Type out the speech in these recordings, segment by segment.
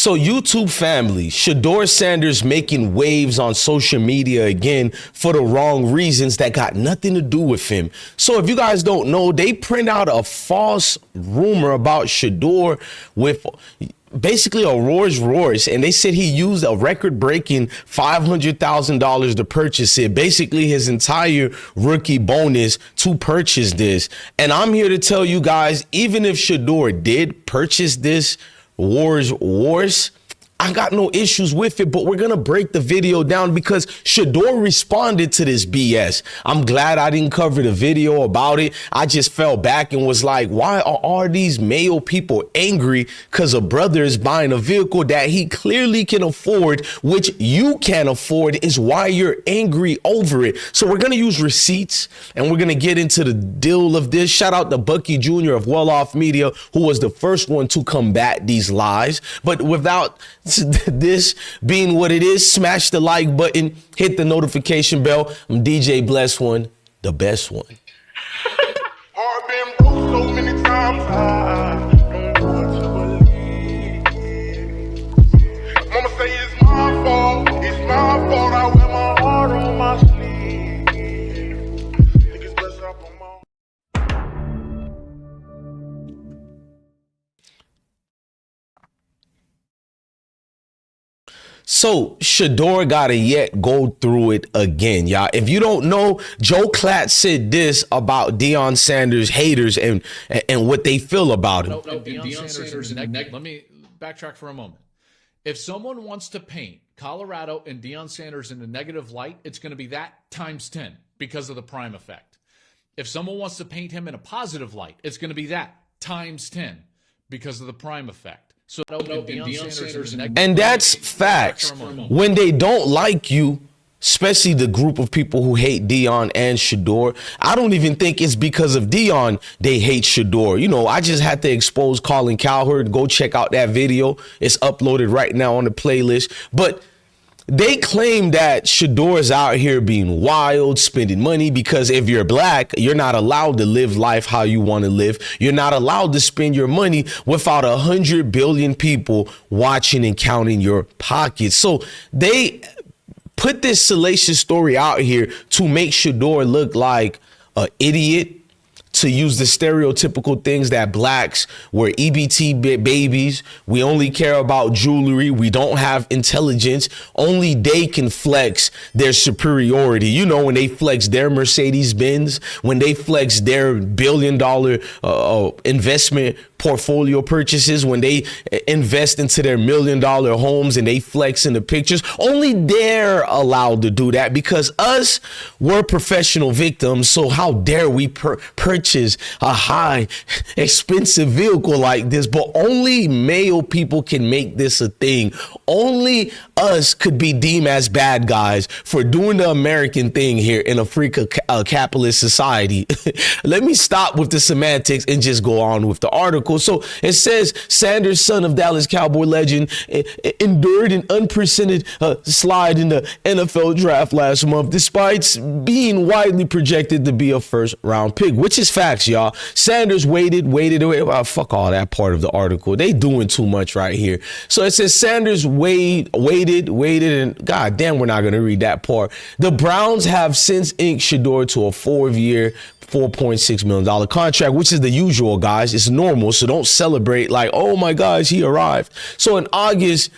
So YouTube family, Shadeur Sanders making waves on social media again for the wrong reasons that got nothing to do with him. So if you guys don't know, they print out a false rumor about Shedeur with basically a Royce, and they said he used a record-breaking $500,000 to purchase it, basically his entire rookie bonus to purchase this. And I'm here to tell you guys, even if Shedeur did purchase this Royce, I got no issues with it, but we're going to break the video down because Shedeur responded to this BS. I'm glad I didn't cover the video about it. I just fell back and was like, why are all these male people angry because a brother is buying a vehicle that he clearly can afford, which you can't afford, is why you're angry over it. So we're going to use receipts and we're going to get into the deal of this. Shout out to Bucky Jr. of Well Off Media, who was the first one to combat these lies. But without this being what it is, smash the like button, hit the notification bell. I'm DJ Bless One, the best one. I've been broke so many times, I don't know what to believe. Mama say it's my fault, I wear my heart on my sleeve. Think it's best I put my... So Shedeur gotta yet go through it again, y'all. If you don't know, Joe Klatt said this about Deion Sanders haters and what they feel about him. No, Deion Sanders let me backtrack for a moment. If someone wants to paint Colorado and Deion Sanders in a negative light, it's going to be that times 10 because of the prime effect. If someone wants to paint him in a positive light, it's going to be that times 10 because of the prime effect. So Deion Sanders and that's facts. When they don't like you, especially the group of people who hate Deion and Shedeur, I don't even think it's because of Deion they hate Shedeur. You know, I just had to expose Colin Cowherd. Go check out that video. It's uploaded right now on the playlist. But they claim that Shedeur is out here being wild, spending money, because if you're black, you're not allowed to live life how you want to live. You're not allowed to spend your money without 100 billion people watching and counting your pockets. So they put this salacious story out here to make Shedeur look like an idiot, to use the stereotypical things that blacks, we're EBT babies, we only care about jewelry, we don't have intelligence, only they can flex their superiority. You know, when they flex their Mercedes-Benz, when they flex their billion-dollar investment portfolio purchases, when they invest into their $1 million homes and they flex in the pictures, only they're allowed to do that because us, we're professional victims. So how dare we purchase a high expensive vehicle like this? But only male people can make this a thing. Only us could be deemed as bad guys for doing the American thing here in a free capitalist society. Let me stop with the semantics and just go on with the article. So it says Sanders, son of Dallas Cowboy legend, endured an unprecedented slide in the NFL draft last month, despite being widely projected to be a first-round pick, which is facts, y'all. Sanders waited. Well, fuck all that part of the article. They doing too much right here. So it says Sanders waited, and god damn, we're not going to read that part. The Browns have since inked Shedeur to a 4-year, $4.6 million contract, which is the usual, guys. It's normal. So don't celebrate like, oh my gosh, he arrived. So in August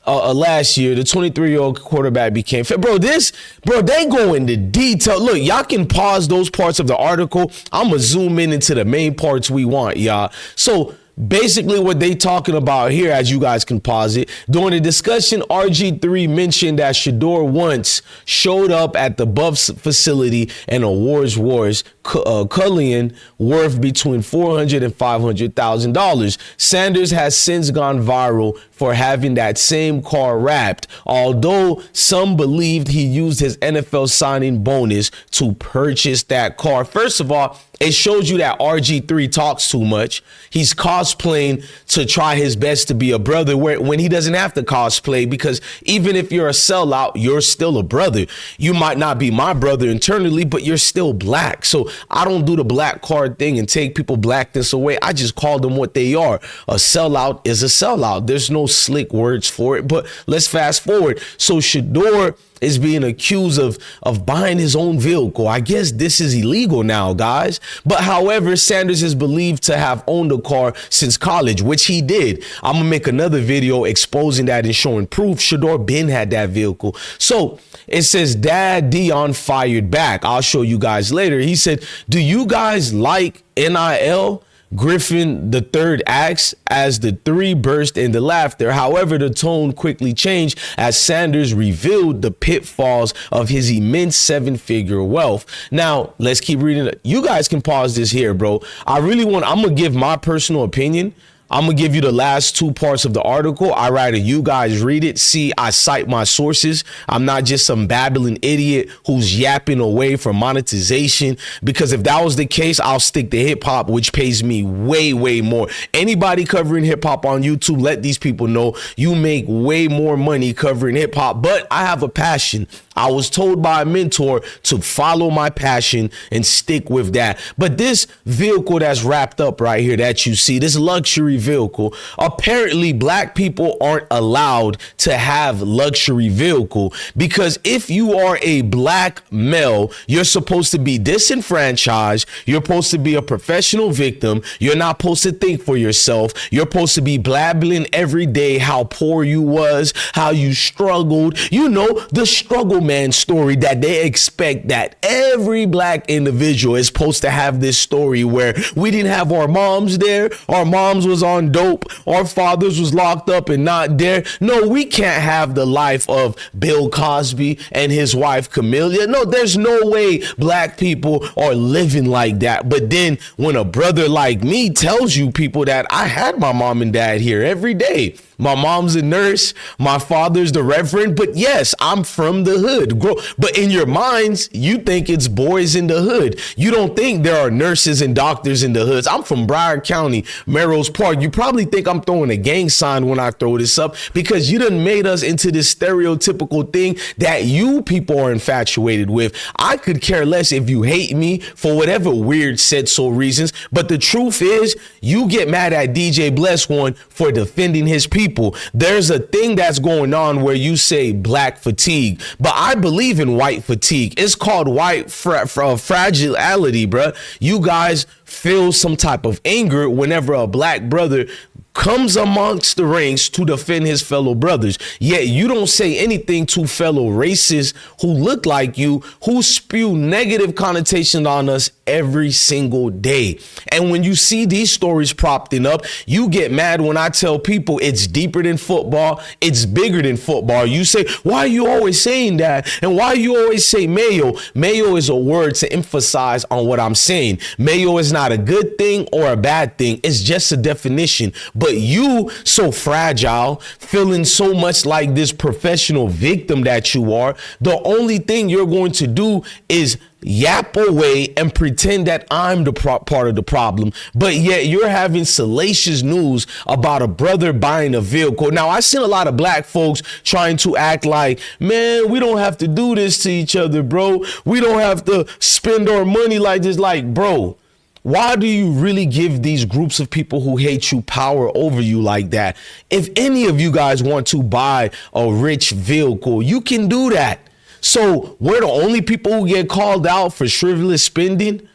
last year, the 23-year-old quarterback became fit. They go into detail. Look, y'all can pause those parts of the article. I'm going to zoom into the main parts we want, y'all. So basically what they talking about here, as you guys can pause it, during the discussion, RG3 mentioned that Shedeur once showed up at the Buffs facility and a Royce Cullinan worth between $400,000 and $500,000. Sanders has since gone viral for having that same car wrapped, although some believed he used his NFL signing bonus to purchase that car. First of all, it shows you that RG3 talks too much. He's cosplaying to try his best to be a brother when he doesn't have to cosplay, because even if you're a sellout, you're still a brother. You might not be my brother internally, but you're still black. So I don't do the black card thing and take people blackness away. I just call them what they are. A sellout is a sellout. There's no slick words for it, but let's fast forward. So Shedeur is being accused of buying his own vehicle. I guess this is illegal now, guys. But however, Sanders is believed to have owned a car since college, which he did. I'm gonna make another video exposing that and showing proof Shedeur Ben had that vehicle. So it says Dad Dion fired back. I'll show you guys later. He said, do you guys like NIL? Griffin III acts as the three burst into laughter. However, the tone quickly changed as Sanders revealed the pitfalls of his immense seven-figure wealth. Now, let's keep reading. You guys can pause this here, bro. I'm going to give my personal opinion. I'm going to give you the last two parts of the article. I rather you guys read it. See, I cite my sources. I'm not just some babbling idiot who's yapping away for monetization, because if that was the case, I'll stick to hip hop, which pays me way, way more. Anybody covering hip hop on YouTube, let these people know you make way more money covering hip hop. But I have a passion. I was told by a mentor to follow my passion and stick with that. But this vehicle that's wrapped up right here that you see, this luxury vehicle, apparently black people aren't allowed to have luxury vehicle, because if you are a black male, you're supposed to be disenfranchised. You're supposed to be a professional victim. You're not supposed to think for yourself. You're supposed to be blabbling every day how poor you was, how you struggled, you know, the struggle man story that they expect that every black individual is supposed to have. This story where we didn't have our moms there, our moms was on dope, our fathers was locked up and not there. No, we can't have the life of Bill Cosby and his wife Camellia. No, there's no way black people are living like that. But then when a brother like me tells you people that I had my mom and dad here every day, my mom's a nurse, my father's the reverend, but yes, I'm from the hood. But in your minds, you think it's boys in the hood. You don't think there are nurses and doctors in the hoods. I'm from Broward County, Melrose Park. You probably think I'm throwing a gang sign when I throw this up, because you done made us into this stereotypical thing that you people are infatuated with. I could care less if you hate me for whatever weird said so reasons, but the truth is you get mad at DJ Bless One for defending his people. There's a thing that's going on where you say black fatigue, but I believe in white fatigue. It's called white fragility, bruh. You guys feel some type of anger whenever a black brother comes amongst the ranks to defend his fellow brothers. Yet you don't say anything to fellow racists who look like you, who spew negative connotations on us every single day. And when you see these stories propping up, you get mad when I tell people it's deeper than football, it's bigger than football. You say, why are you always saying that? And why you always say mayo? Mayo is a word to emphasize on what I'm saying. Mayo is not a good thing or a bad thing. It's just a definition. But you, so fragile, feeling so much like this professional victim that you are, the only thing you're going to do is yap away and pretend that I'm the part of the problem. But yet you're having salacious news about a brother buying a vehicle. Now, I've seen a lot of black folks trying to act like, man, we don't have to do this to each other, bro. We don't have to spend our money like this. Like, bro, why do you really give these groups of people who hate you power over you like that? If any of you guys want to buy a rich vehicle, you can do that. So we're the only people who get called out for frivolous spending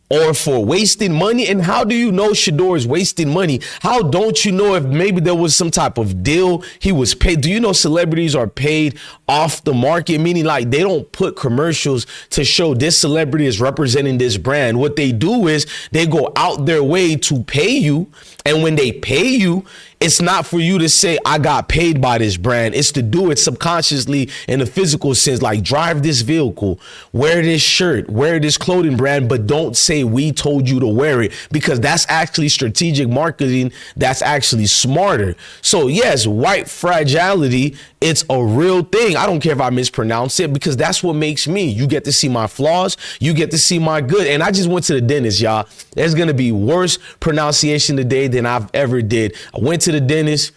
or for wasting money? And how do you know Shedeur is wasting money? How don't you know if maybe there was some type of deal he was paid? Do you know celebrities are paid off the market, meaning like they don't put commercials to show this celebrity is representing this brand? What they do is they go out their way to pay you. And when they pay you, it's not for you to say, I got paid by this brand. It's to do it subconsciously in a physical sense, like drive this vehicle, wear this shirt, wear this clothing brand, but don't say we told you to wear it, because that's actually strategic marketing. That's actually smarter. So yes, white fragility, it's a real thing. I don't care if I mispronounce it, because that's what makes me. You get to see my flaws. You get to see my good. And I just went to the dentist, y'all. There's going to be worse pronunciation today than I've ever did. I went to the dentist.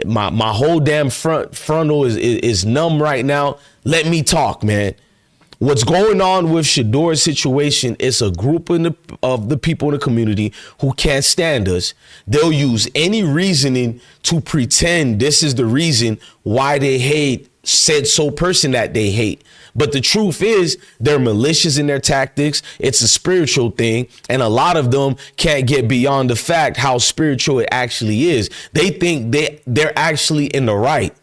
My whole damn frontal is numb right now. Let me talk, man. What's going on with Shadeur's situation is a group of the people in the community who can't stand us. They'll use any reasoning to pretend this is the reason why they hate said so person that they hate. But the truth is they're malicious in their tactics. It's a spiritual thing. And a lot of them can't get beyond the fact how spiritual it actually is. They think they're actually in the right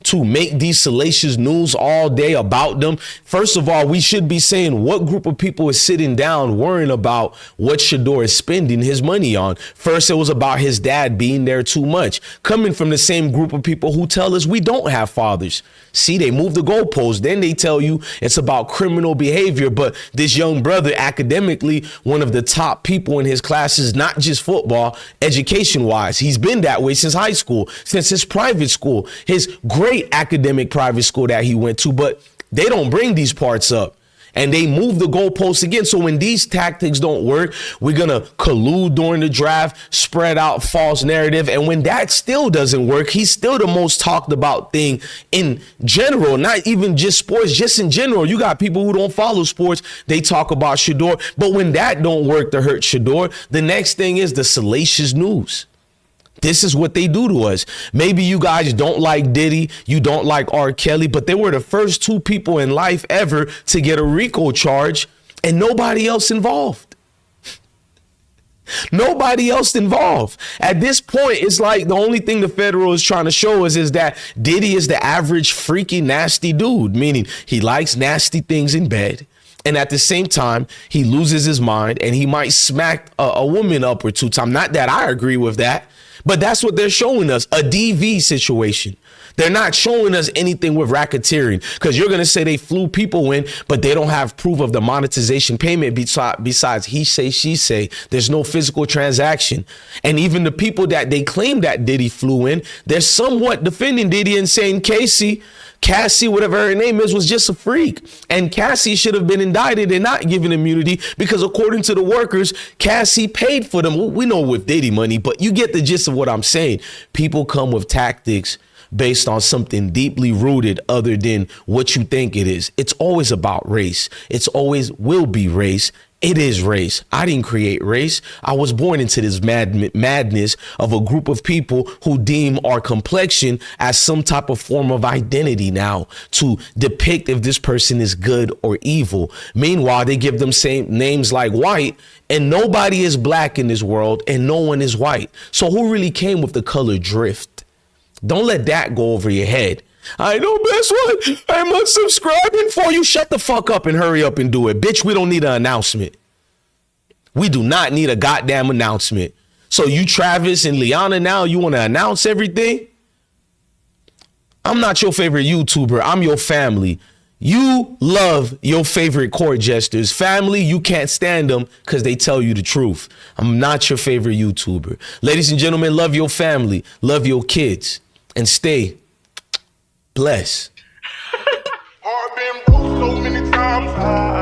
to make these salacious news all day about them. First of all, we should be saying what group of people is sitting down worrying about what Shedeur is spending his money on. First, it was about his dad being there too much, coming from the same group of people who tell us we don't have fathers. See, they move the goalposts. Then they tell you it's about criminal behavior. But this young brother, academically, one of the top people in his classes, not just football, education wise. He's been that way since high school, since his private school, his great academic private school that he went to. But they don't bring these parts up. And they move the goalposts again. So when these tactics don't work, we're going to collude during the draft, spread out false narrative. And when that still doesn't work, he's still the most talked about thing in general, not even just sports, just in general. You got people who don't follow sports. They talk about Shedeur. But when that don't work to hurt Shedeur, the next thing is the salacious news. This is what they do to us. Maybe you guys don't like Diddy, you don't like R. Kelly, but they were the first two people in life ever to get a RICO charge and nobody else involved. Nobody else involved. At this point, it's like the only thing the federal is trying to show us is that Diddy is the average freaky, nasty dude, meaning he likes nasty things in bed. And at the same time, he loses his mind and he might smack a woman up or two times. Not that I agree with that. But that's what they're showing us, a DV situation. They're not showing us anything with racketeering, because you're going to say they flew people in, but they don't have proof of the monetization payment besides he say, she say. There's no physical transaction. And even the people that they claim that Diddy flew in, they're somewhat defending Diddy and saying Cassie, whatever her name is, was just a freak. And Cassie should have been indicted and not given immunity because according to the workers, Cassie paid for them. We know with Diddy money, but you get the gist of what I'm saying. People come with tactics based on something deeply rooted other than what you think it is. It's always about race. It's always will be race. It is race. I didn't create race. I was born into this madness of a group of people who deem our complexion as some type of form of identity now to depict if this person is good or evil. Meanwhile, they give them same names like white, and nobody is black in this world and no one is white. So who really came with the color drift? Don't let that go over your head. I know best what I'm unsubscribing for you. Shut the fuck up and hurry up and do it. Bitch, we don't need an announcement. We do not need a goddamn announcement. So you, Travis and Liana, now you want to announce everything? I'm not your favorite YouTuber. I'm your family. You love your favorite court jesters. Family, you can't stand them because they tell you the truth. I'm not your favorite YouTuber. Ladies and gentlemen, love your family. Love your kids. And stay blessed. I've been broke so many times.